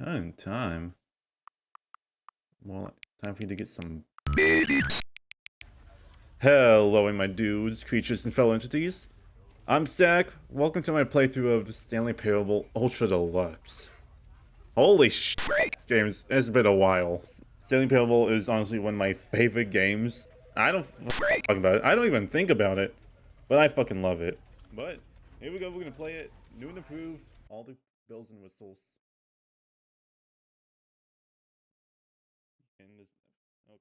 Current time. More like time for you to get some. Hello, my dudes, creatures, and fellow entities. I'm Sack. Welcome to my playthrough of the Stanley Parable Ultra Deluxe. Holy shit, James, it's been a while. Stanley Parable is honestly one of my favorite games. I don't talk about it. I don't even think about it, but I fucking love it. But here we go. We're gonna play it. New and improved. All the bells and whistles. And this, okay.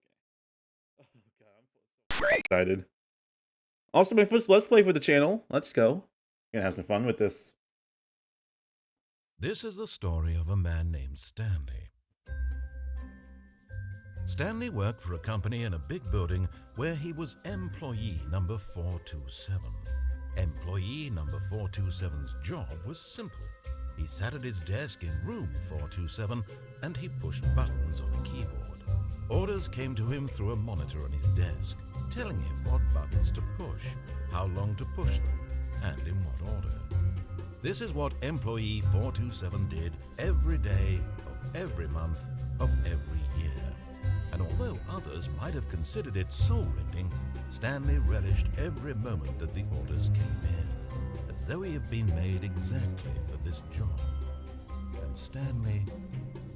Oh god, I'm so excited. Also, my first Let's Play for the channel. Let's go. Gonna have some fun with this. This is the story of a man named Stanley. Stanley worked for a company in a big building where he was employee number 427. Employee number 427's job was simple. He sat at his desk in room 427 and he pushed buttons on a keyboard. Orders came to him through a monitor on his desk, telling him what buttons to push, how long to push them, and in what order. This is what employee 427 did every day of every month of every year. And although others might have considered it soul-rending, Stanley relished every moment that the orders came in, as though he had been made exactly for this job. And Stanley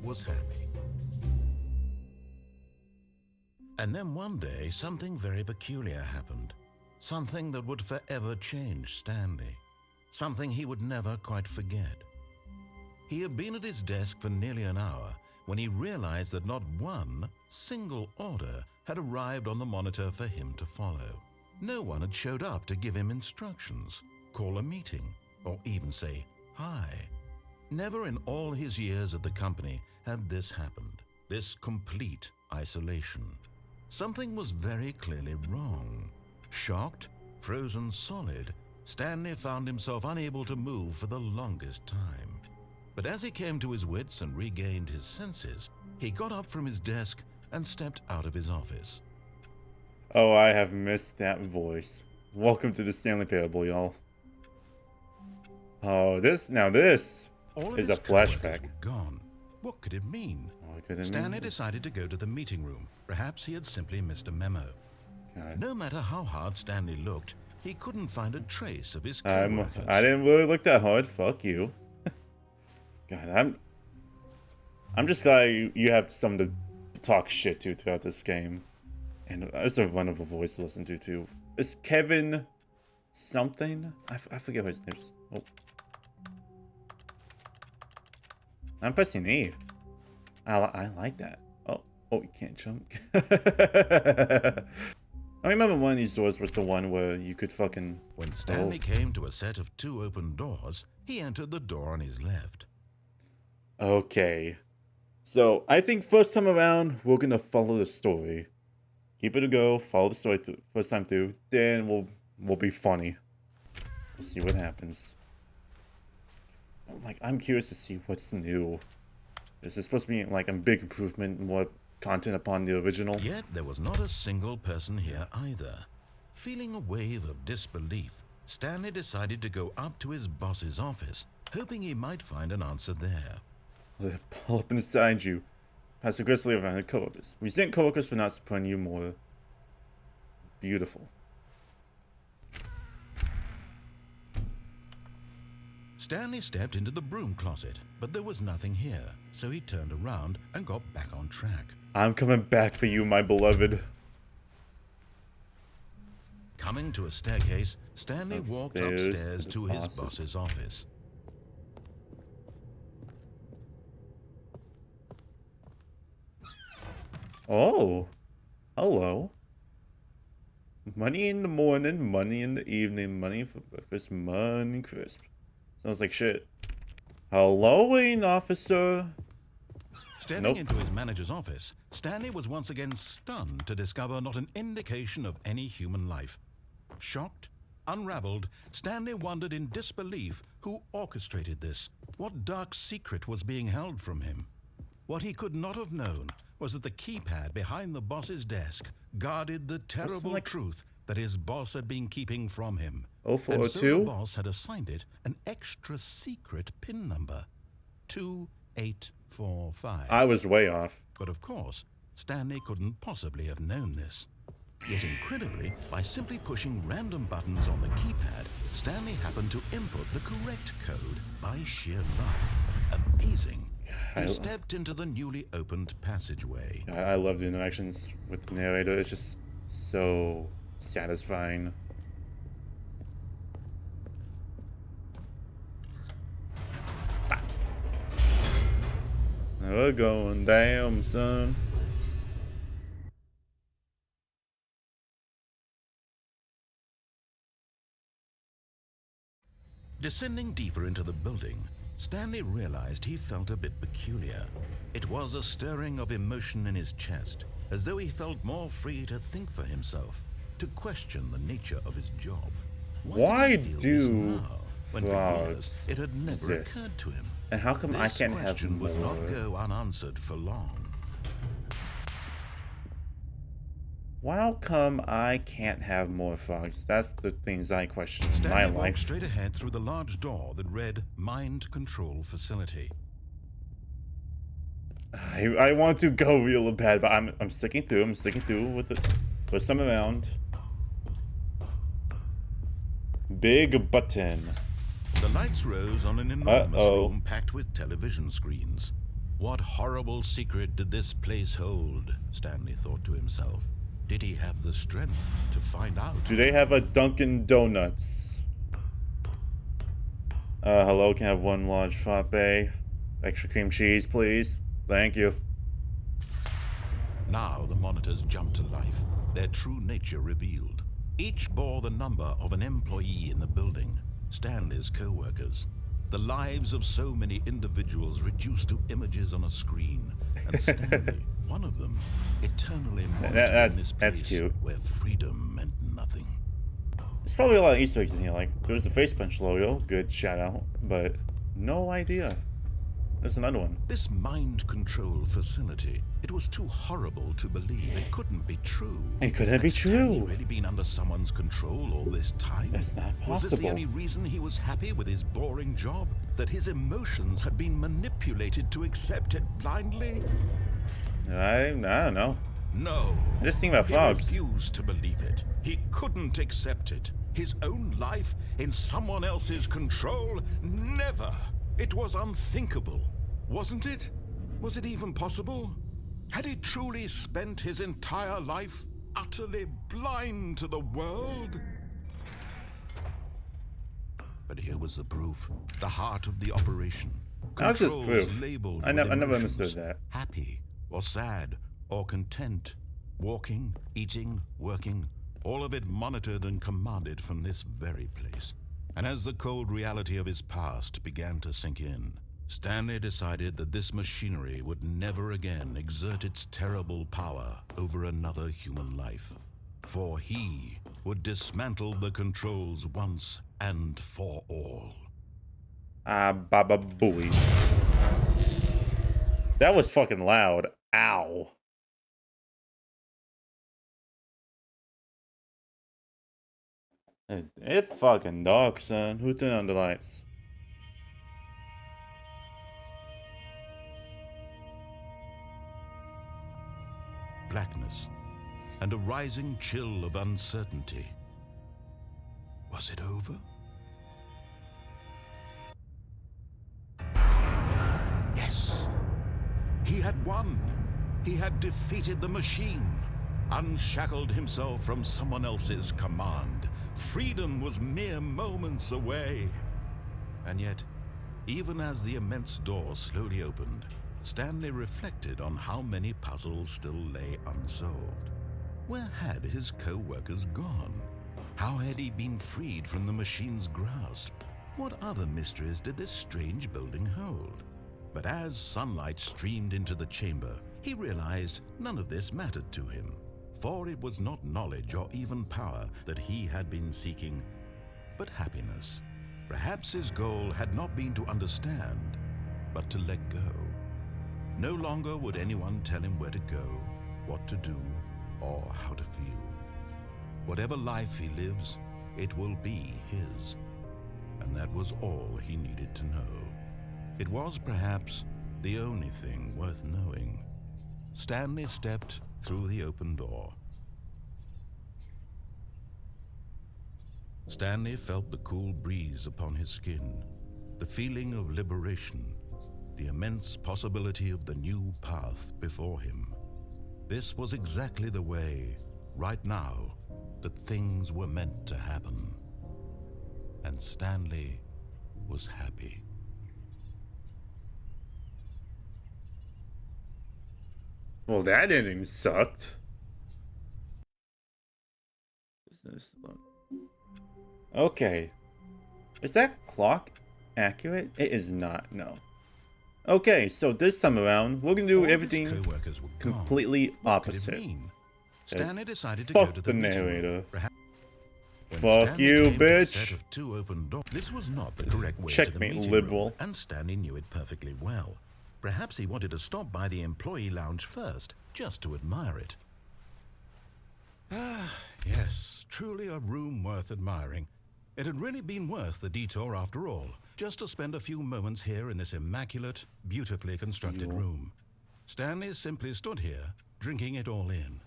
was happy. And then one day, something very peculiar happened. Something that would forever change Stanley. Something he would never quite forget. He had been at his desk for nearly an hour when he realized that not one single order had arrived on the monitor for him to follow. No one had showed up to give him instructions, call a meeting, or even say hi. Never in all his years at the company had this happened, this complete isolation. Something was very clearly wrong. Shocked, frozen solid, Stanley found himself unable to move for the longest time. But as he came to his wits and regained his senses, he got up from his desk and stepped out of his office. Oh, I have missed that voice. Welcome to the Stanley Parable, y'all. Oh, this is a flashback. Gone. What could it mean? Stanley decided to go to the meeting room. Perhaps he had simply missed a memo. God. No matter how hard Stanley looked, he couldn't find a trace of his co-workers. I didn't really look that hard. Fuck you. God, I'm just glad you have someone to talk shit to throughout this game. And it's a run of a voice to listen to too. It's Kevin something? I forget what his name is. Oh. I'm pressing E. I like that. Oh, you can't jump. I remember one of these doors was the one where you could fucking... When Stanley came to a set of 2 open doors, he entered the door on his left. Okay. So, I think first time around, we're gonna follow the story. Keep it a go, follow the story first time through, then we'll be funny. Let's see what happens. I'm curious to see what's new. Is this supposed to be like a big improvement, more content upon the original? Yet there was not a single person here either. Feeling a wave of disbelief, Stanley decided to go up to his boss's office, hoping he might find an answer there. They'll pull up inside you. Pass aggressively around the coworkers. Resent coworkers for not supporting you more. Beautiful. Stanley stepped into the broom closet, but there was nothing here, so he turned around and got back on track. I'm coming back for you, my beloved. Coming to a staircase, Stanley walked upstairs to his boss's office. Oh, hello. Money in the morning, money in the evening, money for breakfast, money crisp. Sounds like shit. Halloween, officer. Stepping into his manager's office, Stanley was once again stunned to discover not an indication of any human life. Shocked, unraveled, Stanley wondered in disbelief who orchestrated this, what dark secret was being held from him. What he could not have known was that the keypad behind the boss's desk guarded the terrible truth that his boss had been keeping from him. 0402? And so the boss had assigned it an extra secret PIN number. 2 845. I was way off. But of course, Stanley couldn't possibly have known this. Yet incredibly, by simply pushing random buttons on the keypad, Stanley happened to input the correct code by sheer luck. Amazing. He stepped into the newly opened passageway. I love the interactions with the narrator. It's just so satisfying. We're going down, son. Descending deeper into the building, Stanley realized he felt a bit peculiar. It was a stirring of emotion in his chest, as though he felt more free to think for himself, to question the nature of his job. Why did he feel do this now, when for frogs years it had never exist? occurred to him? And how come I This can't have question would not more? go unanswered for long. How come I can't have more frogs? That's the things I question in my Stanley walked life. straight ahead through the large door that read Mind Control Facility. I want to go real bad, but I'm sticking through. I'm sticking through with it. Put some around. Big button. The lights rose on an enormous Uh-oh. room packed with television screens. What horrible secret did this place hold? Stanley thought to himself. Did he have the strength to find out? Do they have a Dunkin' Donuts? Hello, can I have one large frappe? Extra cream cheese, please. Thank you. Now the monitors jumped to life, their true nature revealed. Each bore the number of an employee in the building, Stanley's co-workers. The lives of so many individuals reduced to images on a screen, and Stanley, one of them, eternally monitored in this that's place cute. where freedom meant nothing. There's probably a lot of Easter eggs in here. Like, there's the Face Punch logo. Good shout out. But no idea. There's another one. This mind control facility, it was too horrible to believe. It couldn't be true. It couldn't Had be Stanley true. really been under someone's control all this time? That's not Was this the possible. only reason he was happy with his boring job? That his emotions had been manipulated to accept it blindly? I don't know. No. I just think about He frogs. refused to believe it. He couldn't accept it. His own life in someone else's control? Never. It was unthinkable. Wasn't it? Was it even possible? Had he truly spent his entire life utterly blind to the world? But here was the proof. The heart of the operation. How's this Controls proof? labeled I with never emotions. understood that. Happy, or sad, or content. Walking, eating, working. All of it monitored and commanded from this very place. And as the cold reality of his past began to sink in, Stanley decided that this machinery would never again exert its terrible power over another human life. For he would dismantle the controls once and for all. Ah, baba booey. That was fucking loud. Ow. It fucking dark, son. Who turned on the lights? Blackness and a rising chill of uncertainty. Was it over? Yes. He had won. He had defeated the machine, unshackled himself from someone else's command. Freedom was mere moments away. And yet, even as the immense door slowly opened, Stanley reflected on how many puzzles still lay unsolved. Where had his co-workers gone? How had he been freed from the machine's grasp? What other mysteries did this strange building hold? But as sunlight streamed into the chamber, he realized none of this mattered to him, for it was not knowledge or even power that he had been seeking, but happiness. Perhaps his goal had not been to understand, but to let go. No longer would anyone tell him where to go, what to do, or how to feel. Whatever life he lives, it will be his. And that was all he needed to know. It was perhaps the only thing worth knowing. Stanley stepped through the open door. Stanley felt the cool breeze upon his skin, the feeling of liberation, the immense possibility of the new path before him. This was exactly the way, right now, that things were meant to happen. And Stanley was happy. Well, that ending sucked. Okay. Is that clock accurate? It is not, no. Okay, so this time around, we're gonna do everything completely opposite. Stanley decided to fuck go to the meeting narrator. room. Fuck you, bitch. This was not the correct way to the Checkmate, meeting liberal. room, and Stanley knew it perfectly well. Perhaps he wanted to stop by the employee lounge first, just to admire it. Ah, yes, truly a room worth admiring. It had really been worth the detour after all, just to spend a few moments here in this immaculate, beautifully constructed room. Stanley simply stood here, drinking it all in.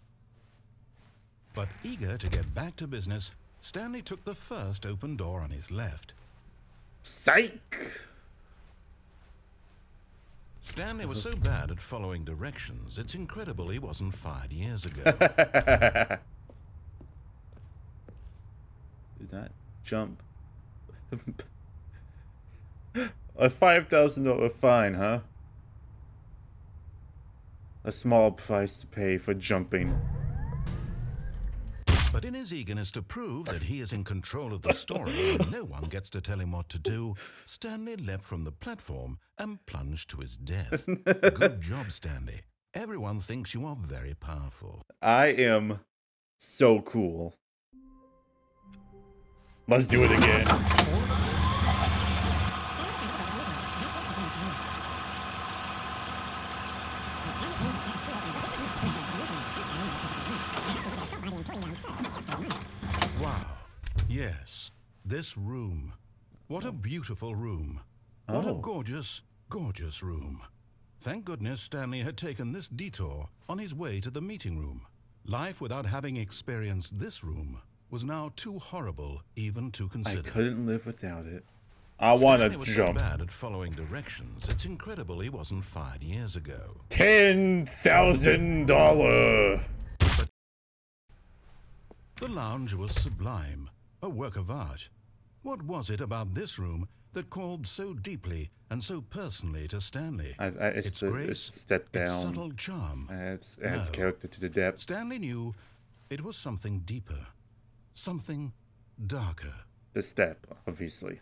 But eager to get back to business, Stanley took the first open door on his left. Psych! Stanley was so bad at following directions, it's incredible he wasn't fired years ago. Did not jump. A $5,000 fine, huh? A small price to pay for jumping. But in his eagerness to prove that he is in control of the story and no one gets to tell him what to do, Stanley leapt from the platform and plunged to his death. Good job, Stanley. Everyone thinks you are very powerful. I am so cool. Let's do it again. Wow. Yes, this room. What a beautiful room. What a gorgeous, gorgeous room. Thank goodness Stanley had taken this detour on his way to the meeting room. Life without having experienced this room was now too horrible even to consider. I couldn't live without it. I want to jump. Stanley was so bad at following directions, it's incredible he wasn't fired years ago. $10,000. The lounge was sublime, a work of art. What was it about this room that called so deeply and so personally to Stanley? It's the grace, step down. its subtle charm. It adds character to the depth. Stanley knew it was something deeper, something darker. The step, obviously.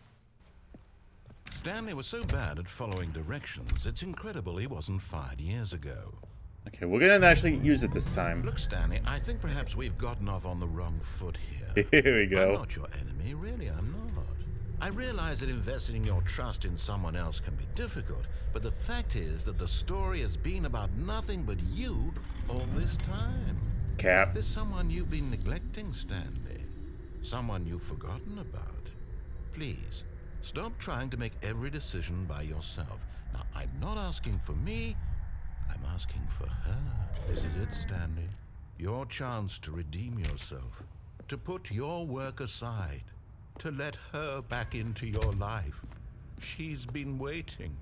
Stanley was so bad at following directions, it's incredible he wasn't fired years ago. Okay, we're gonna actually use it this time. Look, Stanley, I think perhaps we've gotten off on the wrong foot here. Here we go. I'm not your enemy, really, I'm not. I realize that investing your trust in someone else can be difficult, but the fact is that the story has been about nothing but you all this time. Cap. There's someone you've been neglecting, Stanley. Someone you've forgotten about. Please, stop trying to make every decision by yourself. Now, I'm not asking for me, I'm asking for her. This is it, Stanley. Your chance to redeem yourself, to put your work aside, to let her back into your life. She's been waiting.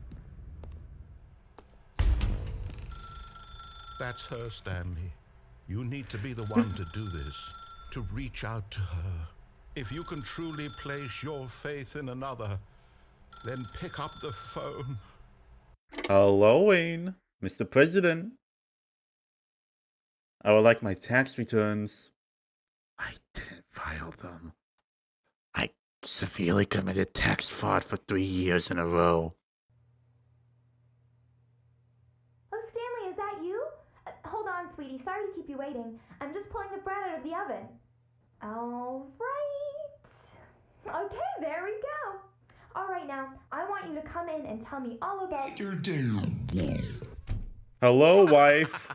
That's her, Stanley. You need to be the one to do this, to reach out to her. If you can truly place your faith in another, then pick up the phone. Hello, Wayne. Mr. President. I would like my tax returns. I didn't file them. I severely committed tax fraud for 3 years in a row. Oh, Stanley, is that you? Hold on, sweetie. Sorry to keep you waiting. I'm just pulling the bread out of the oven. All right. Okay, there we go. All right, now, I want you to come in and tell me all about your day. Hello, wife.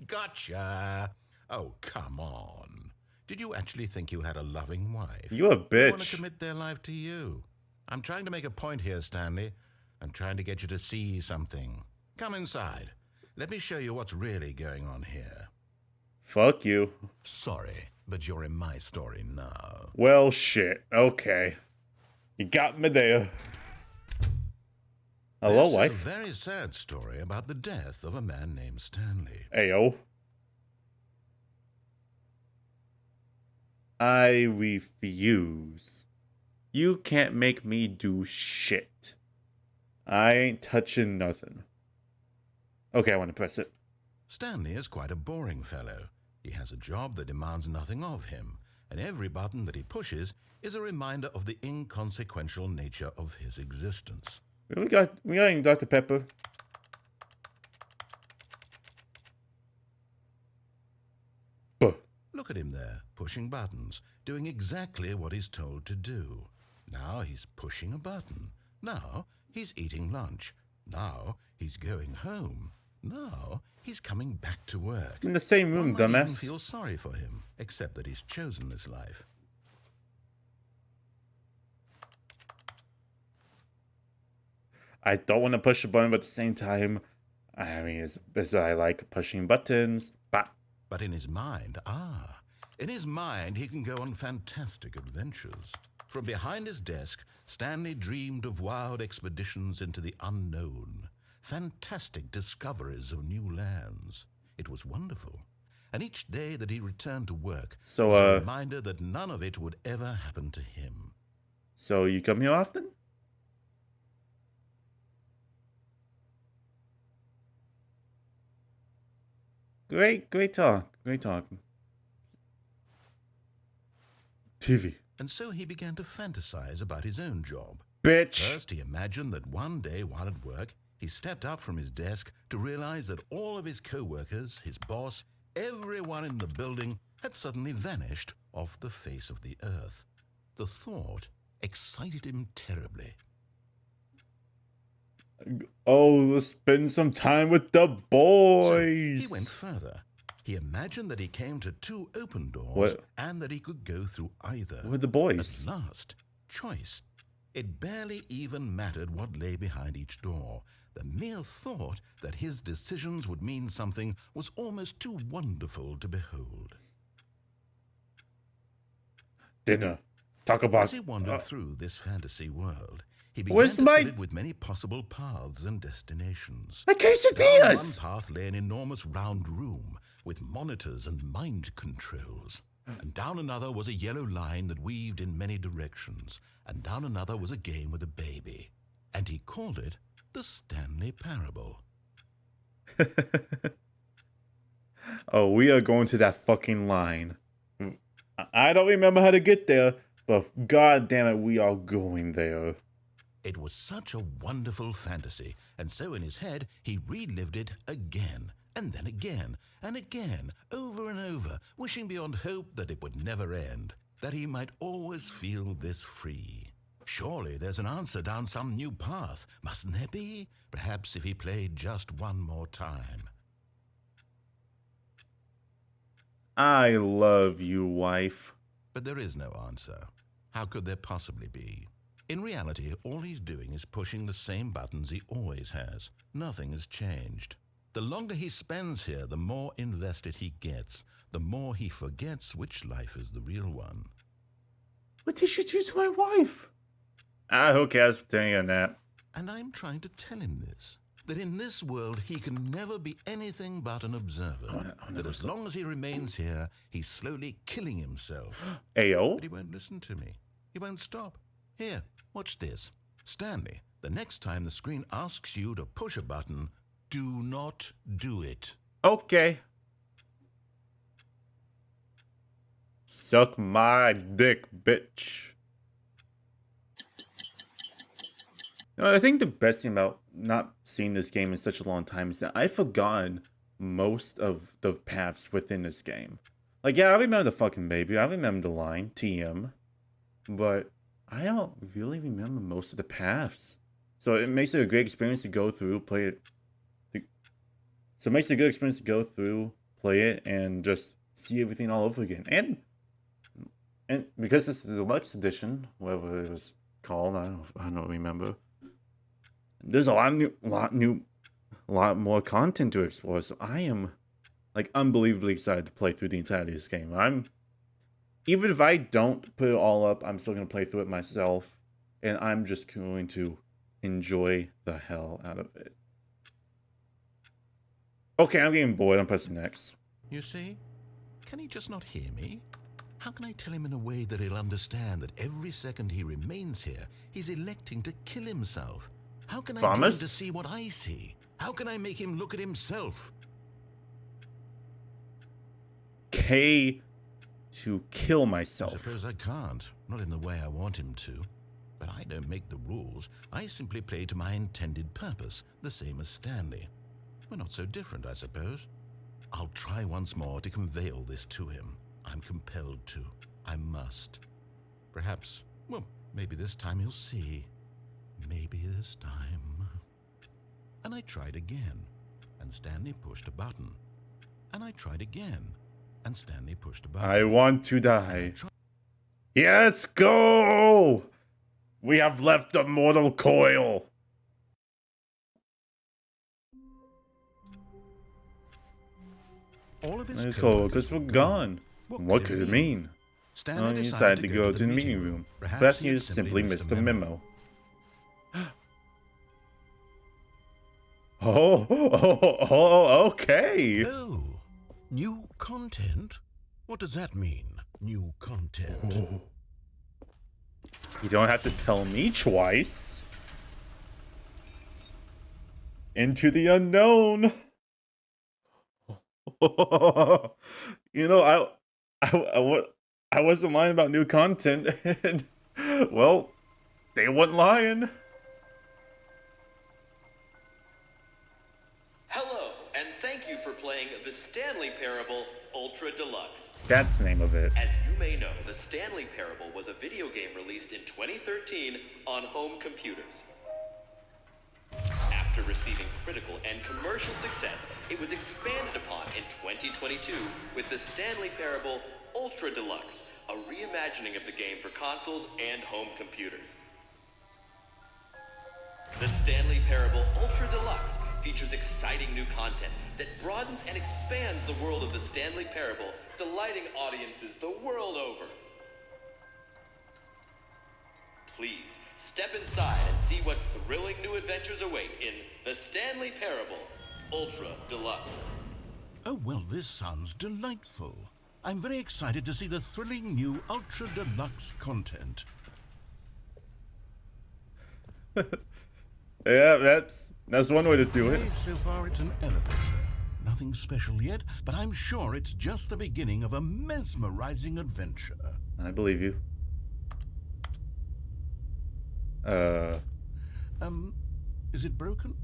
Gotcha. Oh, come on. Did you actually think you had a loving wife? You a They want to bitch. commit their life to you. I'm trying to make a point here, Stanley. I'm trying to get you to see something. Come inside. Let me show you what's really going on here. Fuck you. Sorry, but you're in my story now. Well, shit. Okay. You got me there. Hello, This wife. is a very sad story about the death of a man named Stanley. Ayo. I refuse. You can't make me do shit. I ain't touching nothing. Okay, I want to press it. Stanley is quite a boring fellow. He has a job that demands nothing of him, and every button that he pushes is a reminder of the inconsequential nature of his existence. We got Dr. Pepper. Buh. Look at him there, pushing buttons, doing exactly what he's told to do. Now he's pushing a button. Now he's eating lunch. Now he's going home. Now he's coming back to work. In the same room, One might even dumbass. feel sorry for him, except that he's chosen this life. I don't want to push a button, but at the same time, I mean, as I like pushing buttons. But in his mind, he can go on fantastic adventures. From behind his desk, Stanley dreamed of wild expeditions into the unknown, fantastic discoveries of new lands. It was wonderful. And each day that he returned to work was a reminder that none of it would ever happen to him. So you come here often? Great talk. TV. And so he began to fantasize about his own job. Bitch. First, he imagined that one day while at work, he stepped up from his desk to realize that all of his co-workers, his boss, everyone in the building had suddenly vanished off the face of the earth. The thought excited him terribly. Oh, let's spend some time with the boys. So he went further. He imagined that he came to two open doors and that he could go through either. With the boys. At last, choice. It barely even mattered what lay behind each door. The mere thought that his decisions would mean something was almost too wonderful to behold. Dinner. Talk about. As he wandered through this fantasy world, he began Where's to my- fill it with many possible paths and destinations. My Down one quesadillas! path lay an enormous round room with monitors and mind controls. And down another was a yellow line that weaved in many directions. And down another was a game with a baby. And he called it the Stanley Parable. Oh, we are going to that fucking line. I don't remember how to get there, but god damn it, we are going there. It was such a wonderful fantasy, and so in his head he relived it again, and then again, and again, over and over, wishing beyond hope that it would never end, that he might always feel this free. Surely there's an answer down some new path, mustn't there be? Perhaps if he played just one more time. I love you, wife. But there is no answer. How could there possibly be? In reality, all he's doing is pushing the same buttons he always has. Nothing has changed. The longer he spends here, the more invested he gets, the more he forgets which life is the real one. What did you do to my wife? Who cares? Pretending a nap. And I'm trying to tell him this, that in this world he can never be anything but an observer, that as long as he remains here, he's slowly killing himself. Ayo? But he won't listen to me. He won't stop. Here, watch this. Stanley, the next time the screen asks you to push a button, do not do it. Okay. Suck my dick, bitch. I think the best thing about not seeing this game in such a long time is that I've forgotten most of the paths within this game. Like, yeah, I remember the fucking baby. I remember the line, TM. But I don't really remember most of the paths. So it makes it a great experience to go through, play it. So it makes it a good experience to go through, play it, and just see everything all over again. And because it's the Deluxe edition, whatever it was called, I don't remember. there's a lot more content to explore. So I am like unbelievably excited to play through the entirety of this game. Even if I don't put it all up, I'm still gonna play through it myself, and I'm just going to enjoy the hell out of it. Okay, I'm getting bored. I'm pressing next. You see? Can he just not hear me? How can I tell him in a way that he'll understand that every second he remains here, he's electing to kill himself? How can I get him to see what I see? How can I make him look at himself? K to kill myself. I suppose I can't. Not in the way I want him to. But I don't make the rules. I simply play to my intended purpose, the same as Stanley. We're not so different, I suppose. I'll try once more to convey all this to him. I'm compelled to. I must. Perhaps, well, maybe this time he'll see. Maybe this time. And I tried again, and Stanley pushed a button. And I tried again, and Stanley pushed a button. I want to die. Let's go! We have left the mortal coil. All of his Let's go, because we're gone. What could it mean? Stanley He decided to go to the meeting room. Perhaps he simply missed a memo. Okay. Oh, new content? What does that mean, new content? You don't have to tell me twice. Into the unknown. You know, I wasn't lying about new content, and well, they weren't lying. Hello, and thank you for playing the Stanley Parable Ultra Deluxe. That's the name of it. As you may know, the Stanley Parable was a video game released in 2013 on home computers. After receiving critical and commercial success, it was expanded upon in 2022 with the Stanley Parable Ultra Deluxe, a reimagining of the game for consoles and home computers. The Stanley Parable Ultra Deluxe features exciting new content that broadens and expands the world of the Stanley Parable, delighting audiences the world over. Please, step inside and see what thrilling new adventures await in the Stanley Parable Ultra Deluxe. Oh, well, this sounds delightful. I'm very excited to see the thrilling new Ultra Deluxe content. Yeah, that's one way to do it. Okay, so far it's an elevator. Nothing special yet, but I'm sure it's just the beginning of a mesmerizing adventure. I believe you. Is it broken?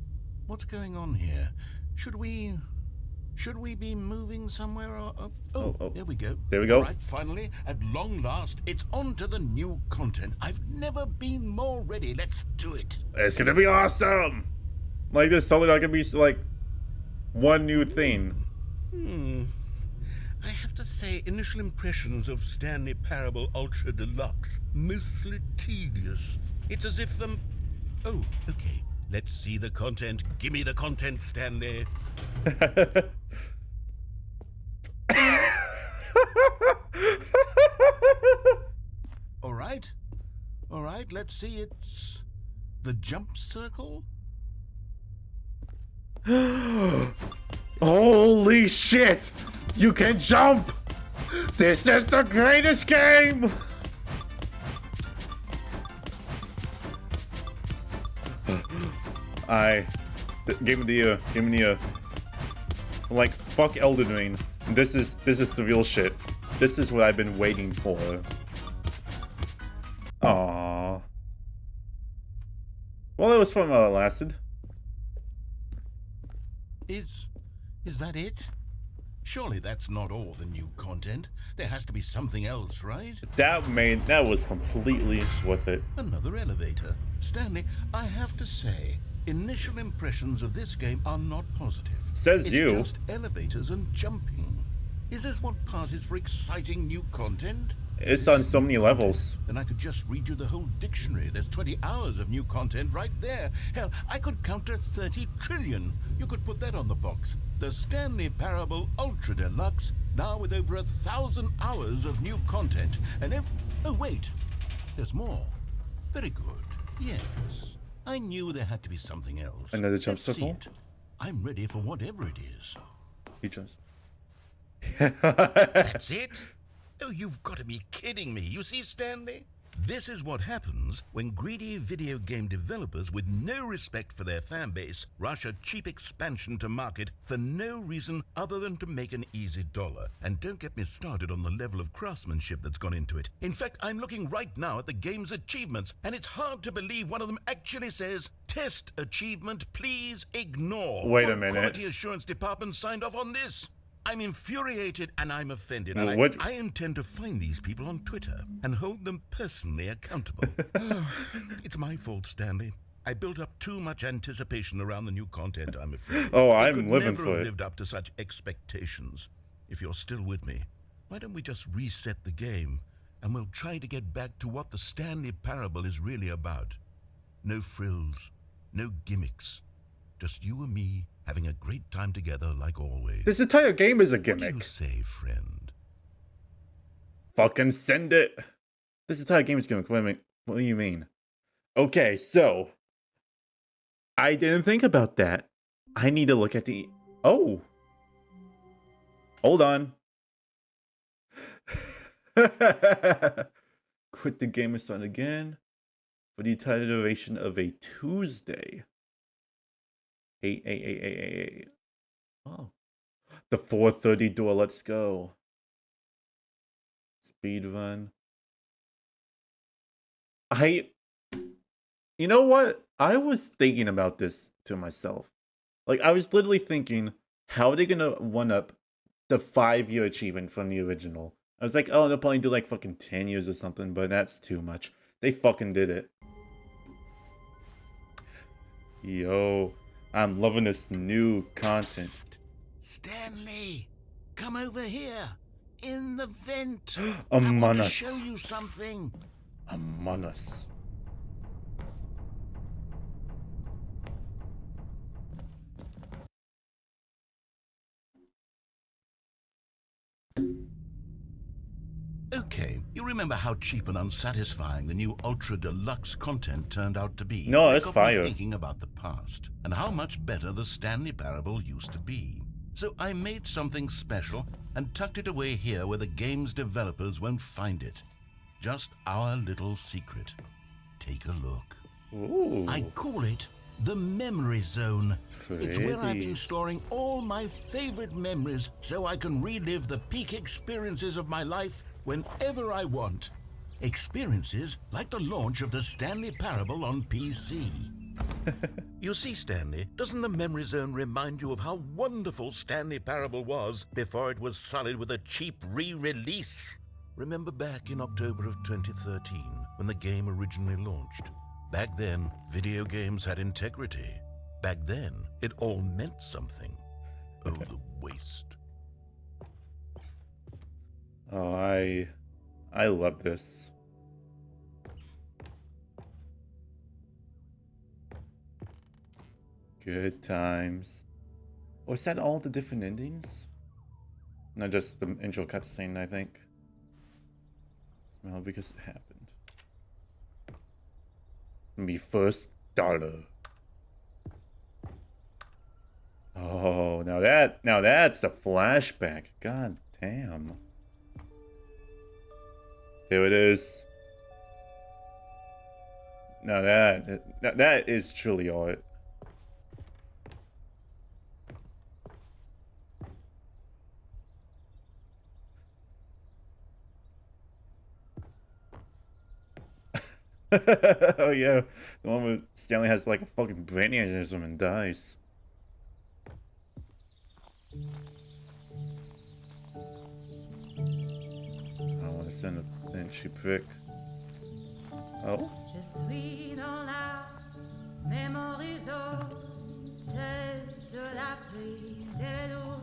What's going on here? Should we be moving somewhere or... there we go. There we go. All right, finally, at long last, it's on to the new content. I've never been more ready. Let's do it. It's gonna be awesome! Like, there's totally not gonna be, like, one new thing. I have to say, initial impressions of Stanley Parable Ultra Deluxe, mostly tedious. It's as if oh, okay. Let's see the content. Give me the content, Stanley. All right, let's see. It's the jump circle. Holy shit! You can jump! This is the greatest game! Give me the like, fuck Elden Ring. This is the real shit. This is what I've been waiting for. Aww. Well, it was fun while it lasted. Is that it? Surely that's not all the new content. There has to be something else, right? That was completely worth it. Another elevator. Stanley, I have to say, initial impressions of this game are not positive. Says it's you. Just elevators and jumping. Is this what passes for exciting new content? It's on so many levels. Then I could just read you the whole dictionary. There's 20 hours of new content right there. Hell, I could count to 30 trillion. You could put that on the box. The Stanley Parable Ultra Deluxe, now with over 1,000 hours of new content. And oh wait, there's more. Very good. Yes. I knew there had to be something else. Another jump Let's see circle? it. I'm ready for whatever it is. He jumps. That's it? Oh, you've got to be kidding me. You see, Stanley? This is what happens when greedy video game developers with no respect for their fan base rush a cheap expansion to market for no reason other than to make an easy dollar. And don't get me started on the level of craftsmanship that's gone into it. In fact, I'm looking right now at the game's achievements, and it's hard to believe one of them actually says, "Test achievement, please ignore." Wait a What minute. quality assurance department signed off on this? I'm infuriated and I'm offended, and What? I intend to find these people on Twitter and hold them personally accountable. It's my fault, Stanley. I built up too much anticipation around the new content, I'm afraid. Oh, I I'm could living never for have it. lived up to such expectations. If you're still with me, why don't we just reset the game and we'll try to get back to what the Stanley Parable is really about. No frills, no gimmicks. Just you and me having a great time together like always. This entire game is a What do you gimmick. say, friend? Fucking send it. This entire game is gimmick. What do you mean? Okay, so I didn't think about that. I need to look at the. Oh, hold on. Quit the game and start again for the entire duration of a Tuesday. Hey. Oh, the 4:30 door. Let's go. Speed run. You know what? I was thinking about this to myself. Like, I was literally thinking, how are they gonna one up the 5-year achievement from the original? I was like, oh, they'll probably do like fucking 10 years or something, but that's too much. They fucking did it. Yo, I'm loving this new content. Stanley, come over here. In the vent. Among I want to Us. show you something. Among Us. Okay, you remember how cheap and unsatisfying the new Ultra Deluxe content turned out to be? No, It that's got me fire. thinking about the past and how much better the Stanley Parable used to be. So I made something special and tucked it away here where the game's developers won't find it. Just our little secret. Take a look. Ooh. I call it the Memory Zone. It's where I've Pretty. been storing all my favorite memories so I can relive the peak experiences of my life whenever I want. Experiences like the launch of the Stanley Parable on PC. You see, Stanley, doesn't the Memory Zone remind you of how wonderful Stanley Parable was before it was sullied with a cheap re-release? Remember back in October of 2013 when the game originally launched? Back then, video games had integrity. Back then, it all meant something. Oh, the waste. Oh, I love this. Good times. Was that all the different endings? Not just the intro cutscene, I think. Smell because it happened. Me first dollar. Oh, now that's a flashback. God damn. There it is. Now that is truly art. Oh yeah, the one where Stanley has like a fucking brain aneurysm and dies. I want to send a entry prick. Oh, Je suis dans la memory zone, seul sur l'abri de l'eau,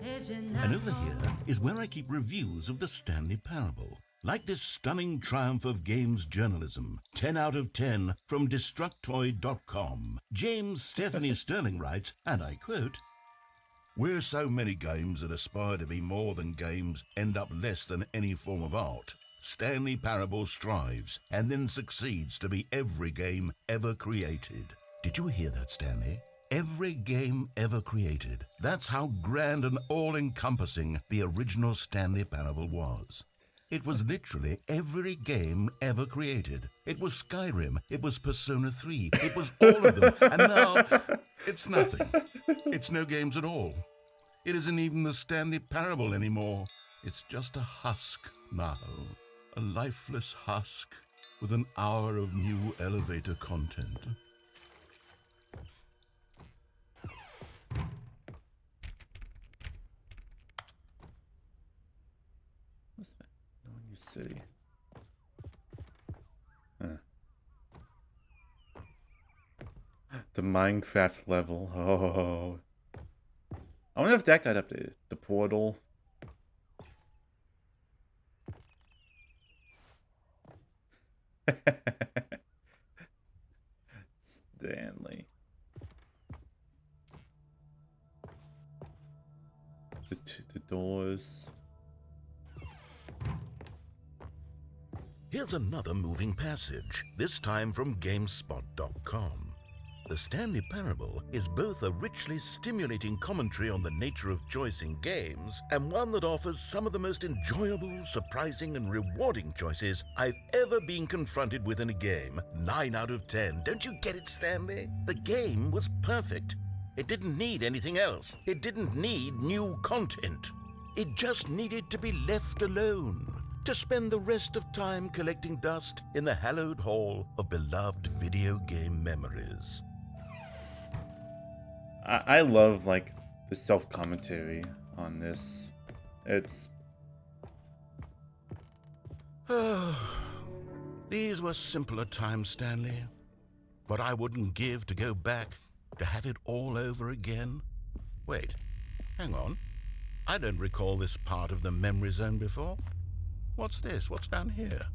et je And over n'attends here is where I keep reviews of the Stanley Parable. Like this stunning triumph of games journalism, 10 out of 10 from Destructoid.com. James Stephanie Sterling writes, and I quote, "Where so many games that aspire to be more than games end up less than any form of art, Stanley Parable strives and then succeeds to be every game ever created." Did you hear that, Stanley? Every game ever created. That's how grand and all-encompassing the original Stanley Parable was. It was literally every game ever created. It was Skyrim, it was Persona 3, it was all of them, and now it's nothing. It's no games at all. It isn't even the Stanley Parable anymore. It's just a husk now. A lifeless husk with an hour of new elevator content. What's that? No new city. Huh. The Minecraft level. Oh. I wonder if that got updated. The portal. Stanley. The doors. Here's another moving passage, this time from GameSpot.com. The Stanley Parable is both a richly stimulating commentary on the nature of choice in games and one that offers some of the most enjoyable, surprising, and rewarding choices I've ever been confronted with in a game. 9 out of 10. Don't you get it, Stanley? The game was perfect. It didn't need anything else. It didn't need new content. It just needed to be left alone, to spend the rest of time collecting dust in the hallowed hall of beloved video game memories. I love, like, the self-commentary on this. It's... These were simpler times, Stanley. What I wouldn't give to go back, to have it all over again. Wait, hang on. I don't recall this part of the memory zone before. What's this? What's down here?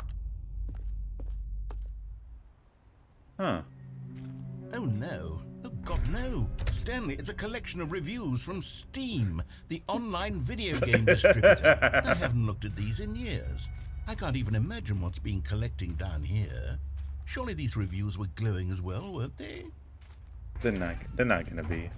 Huh. Oh no. Oh God, no. Stanley, it's a collection of reviews from Steam, the online video game distributor. I haven't looked at these in years. I can't even imagine what's been collecting down here. Surely these reviews were glowing as well, weren't they? They're not gonna be.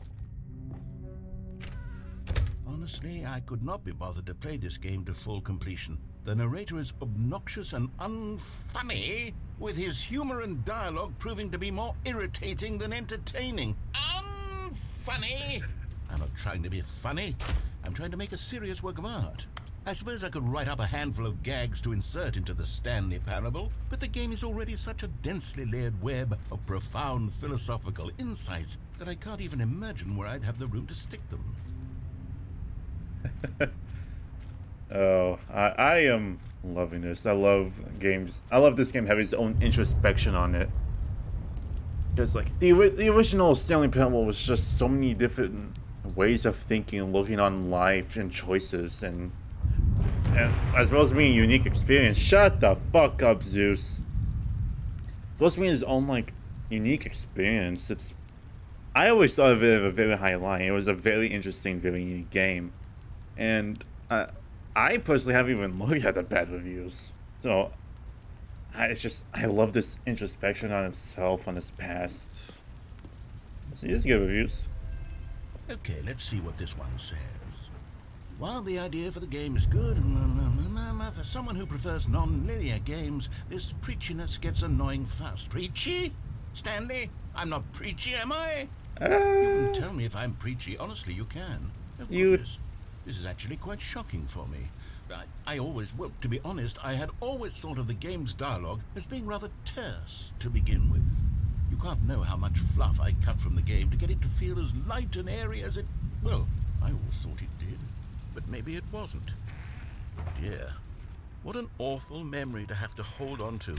Honestly, I could not be bothered to play this game to full completion. The narrator is obnoxious and unfunny, with his humor and dialogue proving to be more irritating than entertaining. Unfunny! I'm not trying to be funny. I'm trying to make a serious work of art. I suppose I could write up a handful of gags to insert into the Stanley Parable, but the game is already such a densely layered web of profound philosophical insights that I can't even imagine where I'd have the room to stick them. Oh, I am loving this. I love games. I love this game having its own introspection on it. Because, like, the original Stanley Parable was just so many different ways of thinking and looking on life and choices, and as well as being a unique experience. Shut the fuck up, Zeus. As well as being his own, like, unique experience. I always thought of it as a very high line. It was a very interesting, very unique game. And I personally haven't even looked at the bad reviews. So I love this introspection on itself, on its past. So just good reviews. Okay, let's see what this one says. While the idea for the game is good, for someone who prefers non-linear games, this preachiness gets annoying fast. Preachy? Stanley? I'm not preachy, am I? You can tell me if I'm preachy. Honestly, you can. Oh, goodness. This is actually quite shocking for me. Well, to be honest, I had always thought of the game's dialogue as being rather terse to begin with. You can't know how much fluff I cut from the game to get it to feel as light and airy as it... Well, I always thought it did, but maybe it wasn't. Dear, what an awful memory to have to hold on to.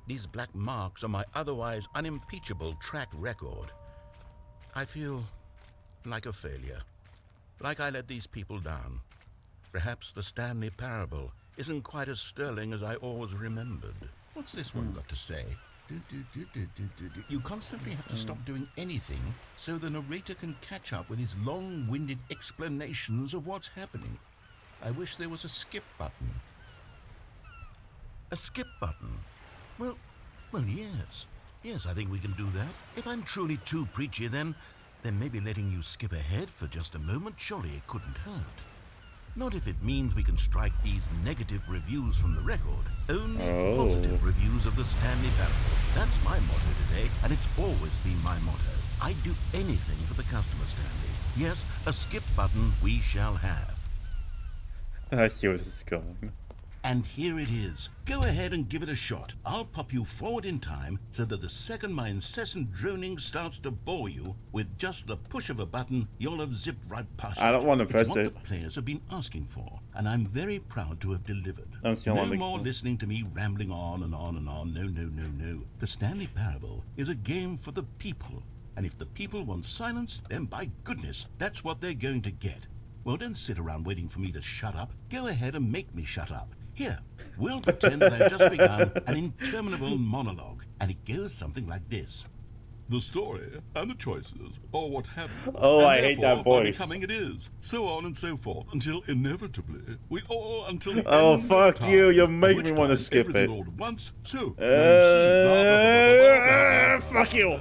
These black marks on my otherwise unimpeachable track record. I feel like a failure. Like I let these people down. Perhaps the Stanley Parable isn't quite as sterling as I always remembered. What's this one got to say? You constantly have to stop doing anything so the narrator can catch up with his long-winded explanations of what's happening. I wish there was a skip button. A skip button? Well, yes. Yes, I think we can do that. If I'm truly too preachy, then maybe letting you skip ahead for just a moment, surely it couldn't hurt. Not if it means we can strike these negative reviews from the record. Only positive reviews of the Stanley Parable. That's my motto today, and it's always been my motto. I'd do anything for the customer, Stanley. Yes, a skip button we shall have. I see where this is going. And here it is. Go ahead and give it a shot. I'll pop you forward in time so that the second my incessant droning starts to bore you, with just the push of a button, you'll have zipped right past it. I don't want to press It's what it. the players have been asking for, and I'm very proud to have delivered. No more listening to me rambling on and on and on. No. The Stanley Parable is a game for the people, and if the people want silence, then by goodness, that's what they're going to get. Well, don't sit around waiting for me to shut up. Go ahead and make me shut up. Here, we'll pretend that I've just begun an interminable monologue, and it goes something like this. The story and the choices, or what have you. Oh, and I hate that by voice. becoming it is, so on and so forth, until inevitably, we all until the Oh, end of fuck time, you, you're at making which me wanna time skip everything it. all at once, so, now you see, Fuck you.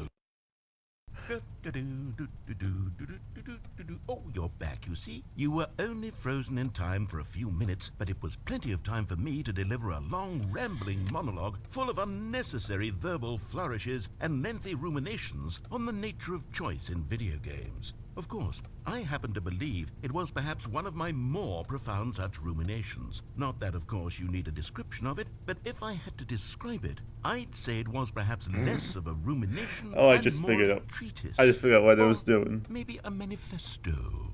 Oh, you're back, you see. You were only frozen in time for a few minutes, but it was plenty of time for me to deliver a long, rambling monologue full of unnecessary verbal flourishes and lengthy ruminations on the nature of choice in video games. Of course, I happen to believe it was perhaps one of my more profound such ruminations. Not that, of course, you need a description of it, but if I had to describe it, I'd say it was perhaps less of a rumination Oh, I and just more figured of a out. treatise. I just figured out what it was Or doing. maybe a manifesto.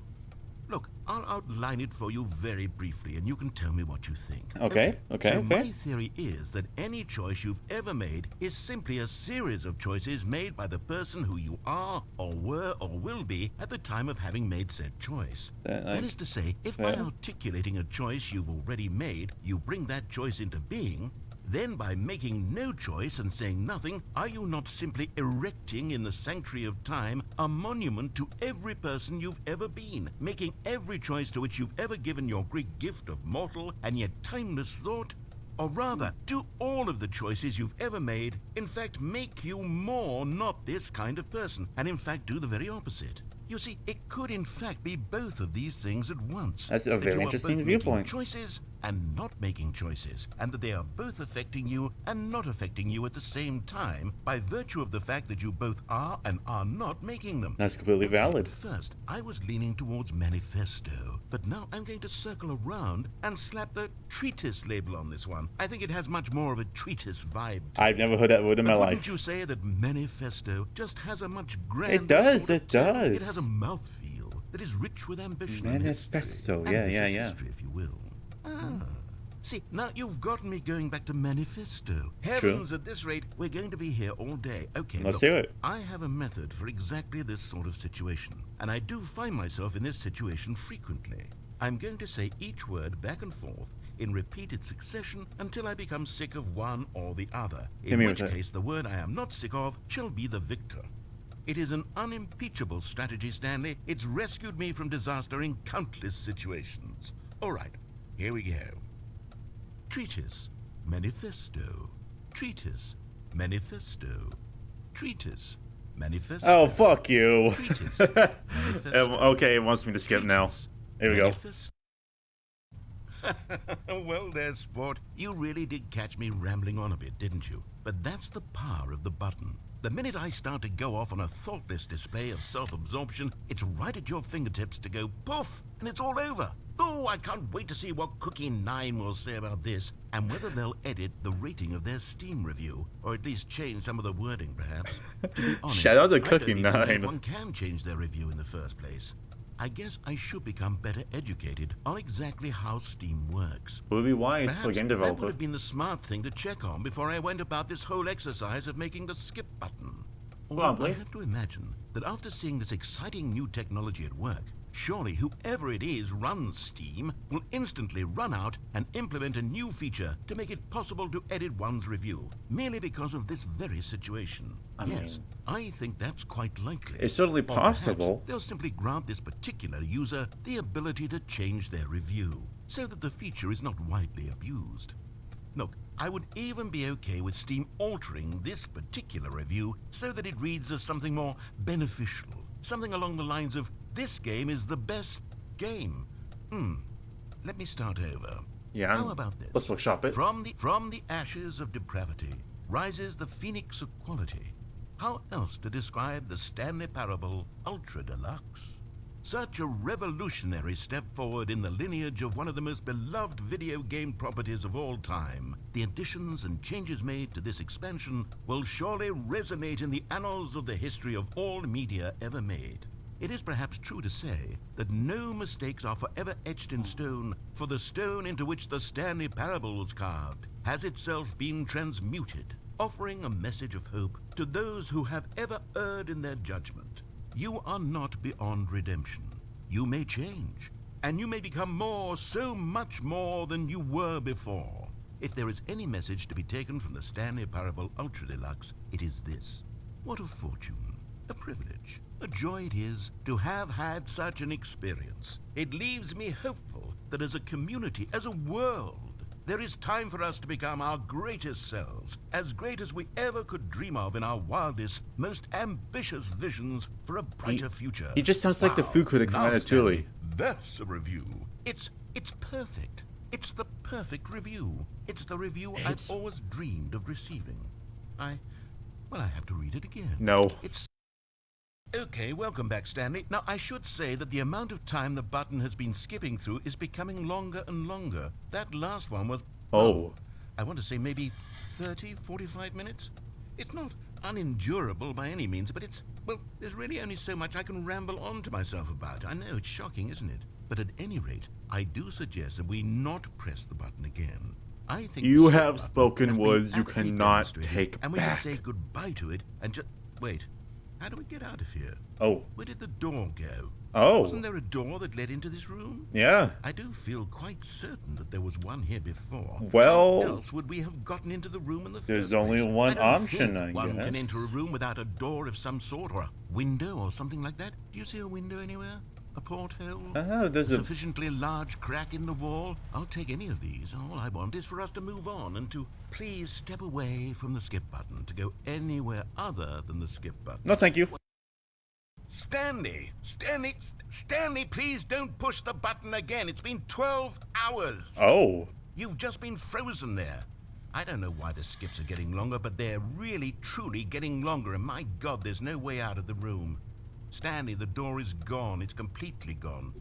Look, I'll outline it for you very briefly, and you can tell me what you think. Okay. So my theory is that any choice you've ever made is simply a series of choices made by the person who you are, or were, or will be at the time of having made said choice. That is to say, if by articulating a choice you've already made, you bring that choice into being, then by making no choice and saying nothing, are you not simply erecting in the sanctuary of time a monument to every person you've ever been, making every choice to which you've ever given your great gift of mortal and yet timeless thought? Or rather, do all of the choices you've ever made, in fact, make you more not this kind of person, and in fact do the very opposite? You see, it could in fact be both of these things at once. That's a That very you are interesting both viewpoint. making choices and not making choices, and that they are both affecting you and not affecting you at the same time by virtue of the fact that you both are and are not making them. That's completely valid. First, I was leaning towards manifesto, but now I'm going to circle around and slap the treatise label on this one. I think it has much more of a treatise vibe to I've never heard that word in my but life. wouldn't you say that manifesto just has a much grander It does, sort of it tone? does. It has a mouthfeel that is rich with ambition and Manifesto, history. yeah, Ambitious yeah. history, if you will. See, now you've gotten me going back to manifesto. Heavens, at this rate, we're going to be here all day. Okay, Let's look, hear it. I have a method for exactly this sort of situation, and I do find myself in this situation frequently. I'm going to say each word back and forth in repeated succession until I become sick of one or the other, Hit in me which with it. case the word I am not sick of shall be the victor. It is an unimpeachable strategy, Stanley. It's rescued me from disaster in countless situations. All right, here we go. Treatise, manifesto. Treatise, manifesto. Treatise, manifesto. Oh, fuck you. Treatise, manifesto. Okay, it wants me to skip now. Here we go. Manifesto. Well there, sport. You really did catch me rambling on a bit, didn't you? But that's the power of the button. The minute I start to go off on a thoughtless display of self-absorption, it's right at your fingertips to go poof, and it's all over. Oh, I can't wait to see what Cookie 9 will say about this, and whether they'll edit the rating of their Steam review, or at least change some of the wording, perhaps. To be honest, Shout out to I don't Cookie even 9. believe one can change their review in the first place. I guess I should become better educated on exactly how Steam works. Would be wise for Perhaps game that would developer. have been the smart thing to check on before I went about this whole exercise of making the skip button. Although Probably. I have to imagine that after seeing this exciting new technology at work, surely whoever it is runs Steam will instantly run out and implement a new feature to make it possible to edit one's review, merely because of this very situation. Yes, I think that's quite likely. It's certainly Or perhaps possible. they'll simply grant this particular user the ability to change their review, so that the feature is not widely abused. Look, I would even be okay with Steam altering this particular review so that it reads as something more beneficial. Something along the lines of, this game is the best game. Let me start over. Yeah. How about this? Let's workshop it. From the ashes of depravity rises the phoenix of quality. How else to describe the Stanley Parable Ultra Deluxe? Such a revolutionary step forward in the lineage of one of the most beloved video game properties of all time. The additions and changes made to this expansion will surely resonate in the annals of the history of all media ever made. It is perhaps true to say that no mistakes are forever etched in stone, for the stone into which the Stanley Parable was carved has itself been transmuted, offering a message of hope to those who have ever erred in their judgment. You are not beyond redemption. You may change, and you may become more, so much more than you were before. If there is any message to be taken from the Stanley Parable Ultra Deluxe, it is this. What a fortune, a privilege, a joy it is to have had such an experience. It leaves me hopeful that as a community, as a world, there is time for us to become our greatest selves, as great as we ever could dream of in our wildest, most ambitious visions for a brighter future. He just sounds like the food critic from Now, Ratatouille. Stanley, that's a review. It's perfect. It's the perfect review. It's the review I've always dreamed of receiving. I have to read it again. No. It's... Okay, welcome back, Stanley. Now, I should say that the amount of time the button has been skipping through is becoming longer and longer. That last one was... Oh. I want to say maybe 30, 45 minutes? It's not unendurable by any means, but it's... Well, there's really only so much I can ramble on to myself about. I know, it's shocking, isn't it? But at any rate, I do suggest that we not press the button again. I think You the skip have button spoken has been words you aptly cannot demonstrated, take and we back. can say goodbye to it and just... Wait, how do we get out of here? Oh. Where did the door go? Oh. Wasn't there a door that led into this room? Yeah. I do feel quite certain that there was one here before. Well, how else would we have gotten into the room in the there's first only place? one I don't option, think I one can guess. enter a room without a door of some sort, or a window, or something like that. Do you see a window anywhere? A porthole? Oh, there's a... Sufficiently large crack in the wall? I'll take any of these. All I want is for us to move on and to please step away from the skip button, to go anywhere other than the skip button. No, thank you. Stanley, please don't push the button again. It's been 12 hours. Oh. You've just been frozen there. I don't know why the skips are getting longer, but they're really, truly getting longer, and my God, there's no way out of the room. Stanley, the door is gone. It's completely gone.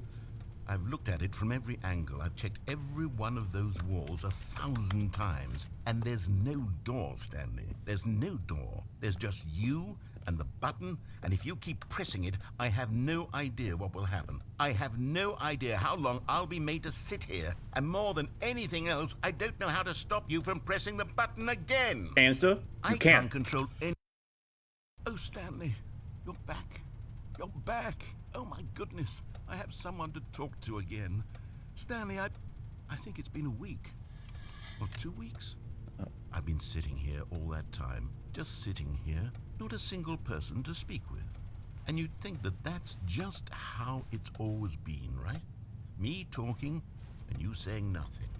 I've looked at it from every angle. I've checked every one of those walls 1,000 times, and there's no door, Stanley. There's no door. There's just you and the button, and if you keep pressing it, I have no idea what will happen. I have no idea how long I'll be made to sit here, and more than anything else, I don't know how to stop you from pressing the button again. Answer? You I can't. can't control any... Oh, Stanley, you're back. You're back. Oh, my goodness. I have someone to talk to again. Stanley, I think it's been a week. Or 2 weeks. I've been sitting here all that time. Just sitting here. Not a single person to speak with. And you'd think that that's just how it's always been, right? Me talking and you saying nothing.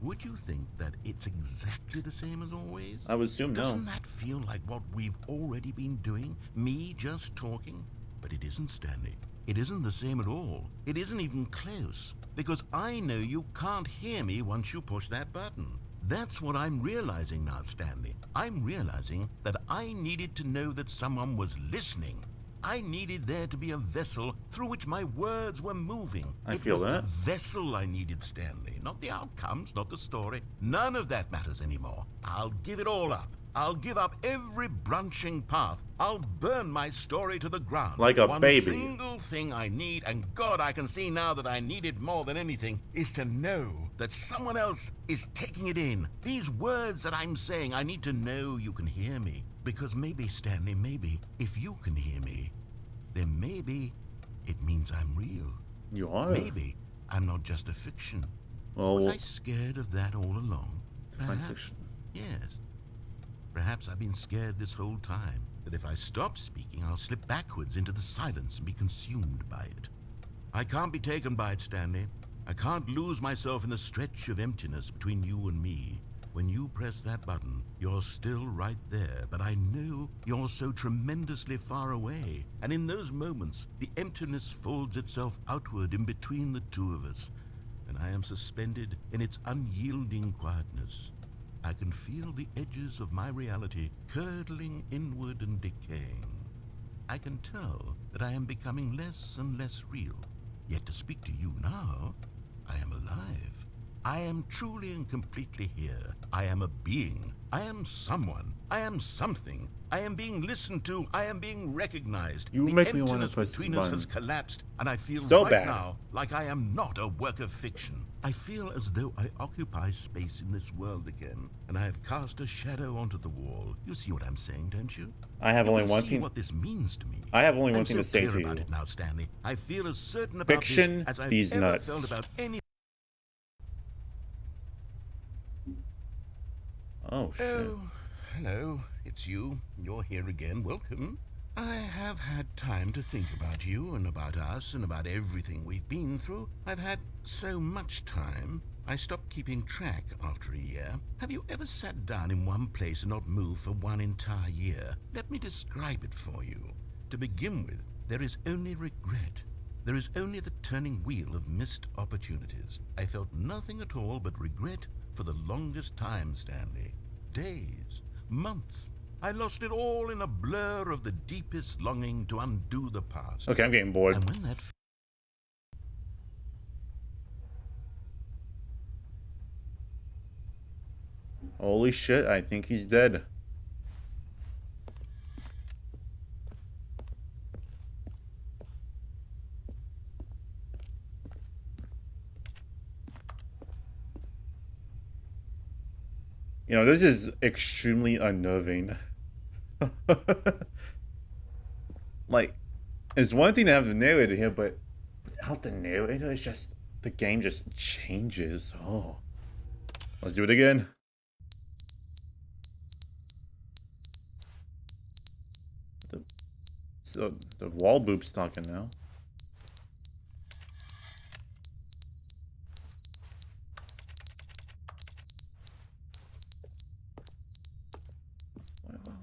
Would you think that it's exactly the same as always? I would assume no. Doesn't that feel like what we've already been doing? Me just talking? But it isn't, Stanley. It isn't the same at all. It isn't even close. Because I know you can't hear me once you push that button. That's what I'm realizing now, Stanley. I'm realizing that I needed to know that someone was listening. I needed there to be a vessel through which my words were moving. I feel It was that. the vessel I needed, Stanley. Not the outcomes, not the story. None of that matters anymore. I'll give it all up. I'll give up every branching path. I'll burn my story to the ground. Like a One baby. single thing I need, and God, I can see now that I need it more than anything, is to know that someone else is taking it in. These words that I'm saying, I need to know you can hear me. Because maybe, Stanley, maybe, if you can hear me, then maybe It means I'm real. You are. Maybe I'm not just a fiction. Well, Was I scared of that all along? define Perhaps. fiction. Yes. Perhaps I've been scared this whole time, that if I stop speaking, I'll slip backwards into the silence and be consumed by it. I can't be taken by it, Stanley. I can't lose myself in a stretch of emptiness between you and me. When you press that button, you're still right there, but I know you're so tremendously far away. And in those moments, the emptiness folds itself outward in between the two of us, and I am suspended in its unyielding quietness. I can feel the edges of my reality curdling inward and decaying. I can tell that I am becoming less and less real. Yet to speak to you now, I am alive. I am truly and completely here. I am a being. I am someone. I am something. I am being listened to. I am being recognized. You the make me wanna emptiness press this between us button. has collapsed, and I feel So right bad. now like I am not a work of fiction. I feel as though I occupy space in this world again, and I have cast a shadow onto the wall. You see what I'm saying, don't you? I have You only can one see thing. what this means to me. I have only one I'm thing so to say clear to about you. it now, Stanley. I feel as certain about Fiction, this as I've these ever nuts. felt about any. Oh shit. Oh, hello. It's you. You're here again. Welcome. I have had time to think about you and about us and about everything we've been through. I've had so much time. I stopped keeping track after a year. Have you ever sat down in one place and not moved for one entire year? Let me describe it for you. To begin with, there is only regret. There is only the turning wheel of missed opportunities. I felt nothing at all but regret for the longest time, Stanley. Days, months. I lost it all in a blur of the deepest longing to undo the past. Okay, I'm getting bored. And when that Holy shit, I think he's dead. You know, this is extremely unnerving. Like, it's one thing to have the narrator here, but without the narrator, it's just, the game just changes. Oh. Let's do it again. So, the wall boop's talking now.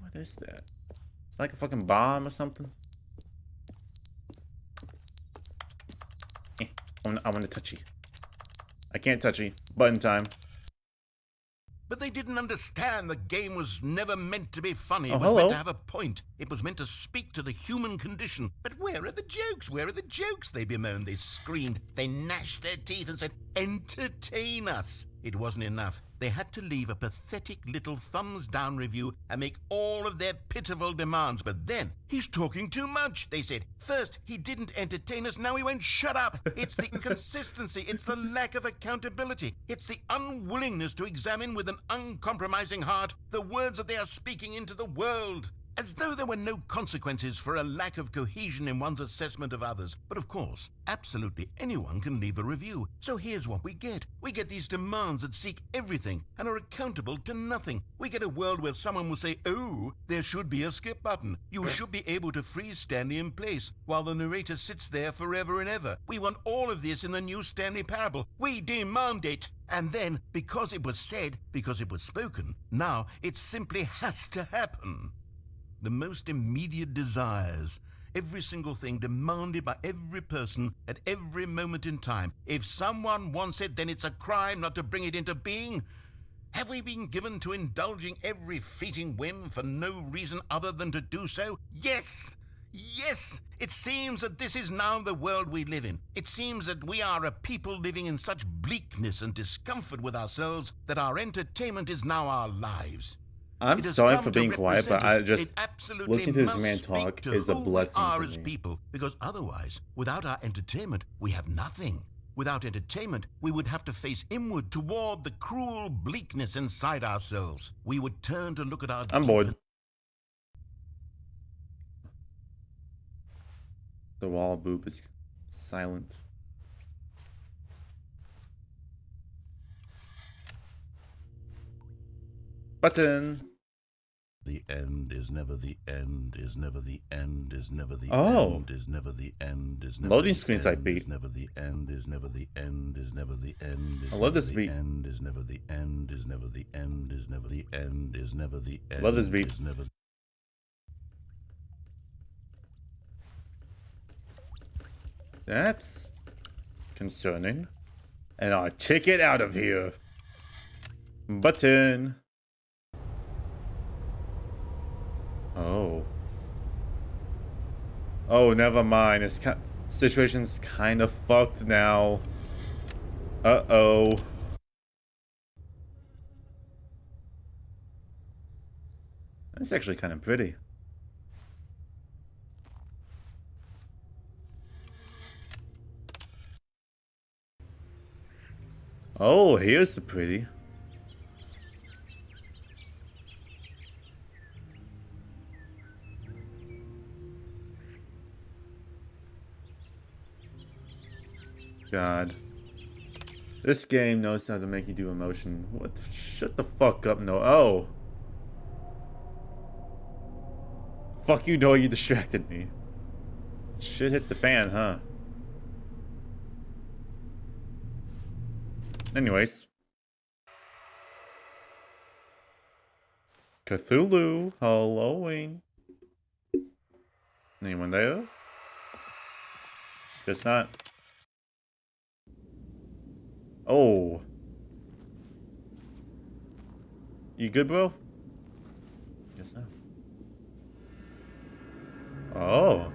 What is that? It's like a fucking bomb or something? I want to touchy. I can't touchy. Button time. But they didn't understand the game was never meant to be funny. Oh, It was hello. meant to have a point. It was meant to speak to the human condition. But where are the jokes? Where are the jokes? They bemoaned, they screamed, they gnashed their teeth and said, entertain us. It wasn't enough. They had to leave a pathetic little thumbs down review and make all of their pitiful demands. But then, he's talking too much, they said. First, he didn't entertain us, now he won't shut up. It's the inconsistency, it's the lack of accountability. It's the unwillingness to examine with an uncompromising heart the words that they are speaking into the world. As though there were no consequences for a lack of cohesion in one's assessment of others. But of course, absolutely anyone can leave a review. So here's what we get. We get these demands that seek everything and are accountable to nothing. We get a world where someone will say, oh, there should be a skip button. You should be able to freeze Stanley in place while the narrator sits there forever and ever. We want all of this in the new Stanley parable. We demand it. And then, because it was said, because it was spoken, now it simply has to happen. The most immediate desires, every single thing demanded by every person at every moment in time. If someone wants it, then it's a crime not to bring it into being. Have we been given to indulging every fleeting whim for no reason other than to do so? Yes! Yes! It seems that this is now the world we live in. It seems that we are a people living in such bleakness and discomfort with ourselves that our entertainment is now our lives. I'm It has sorry come for to being quiet, but represent I us. just It absolutely listening to this must man speak talk to is a who blessing we are to as me. people, because otherwise, without our entertainment, we have nothing. Without entertainment, we would have to face inward toward the cruel bleakness inside ourselves. We would turn to look at our I'm bored. deeper The wall boop is silent. Button. The end is never the end, is never the end, is never the Oh. end, is never the end, is never Loading the screen end, type beat. is never the end, is never the end, is never the end, is I love never this the beat. end, is never the end, is never the end, is never the end, is never the end. Love this beat. Is never. That's concerning. And I'll take it out of here. Button. Oh. Oh, never mind. It's situation's kind of fucked now. Uh-oh. That's actually kind of pretty. Oh, here's the pretty. God. This game knows how to make you do emotion. What? Shut the fuck up, no. Oh. Fuck you, Noah, you distracted me. Shit hit the fan, huh? Anyways. Cthulhu, Halloween. Anyone there? Guess not. Oh. You good, bro? Guess not. Oh.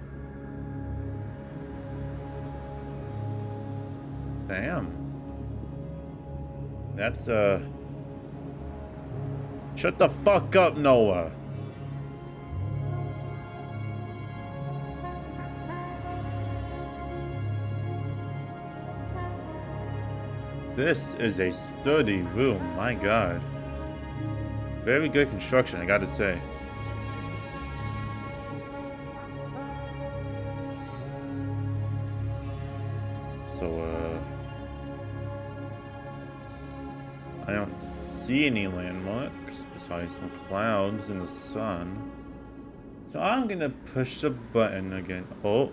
Damn. That's, Shut the fuck up, Noah. This is a sturdy room, my god. Very good construction, I gotta say. So, I don't see any landmarks besides some clouds and the sun. So I'm gonna push the button again. Oh.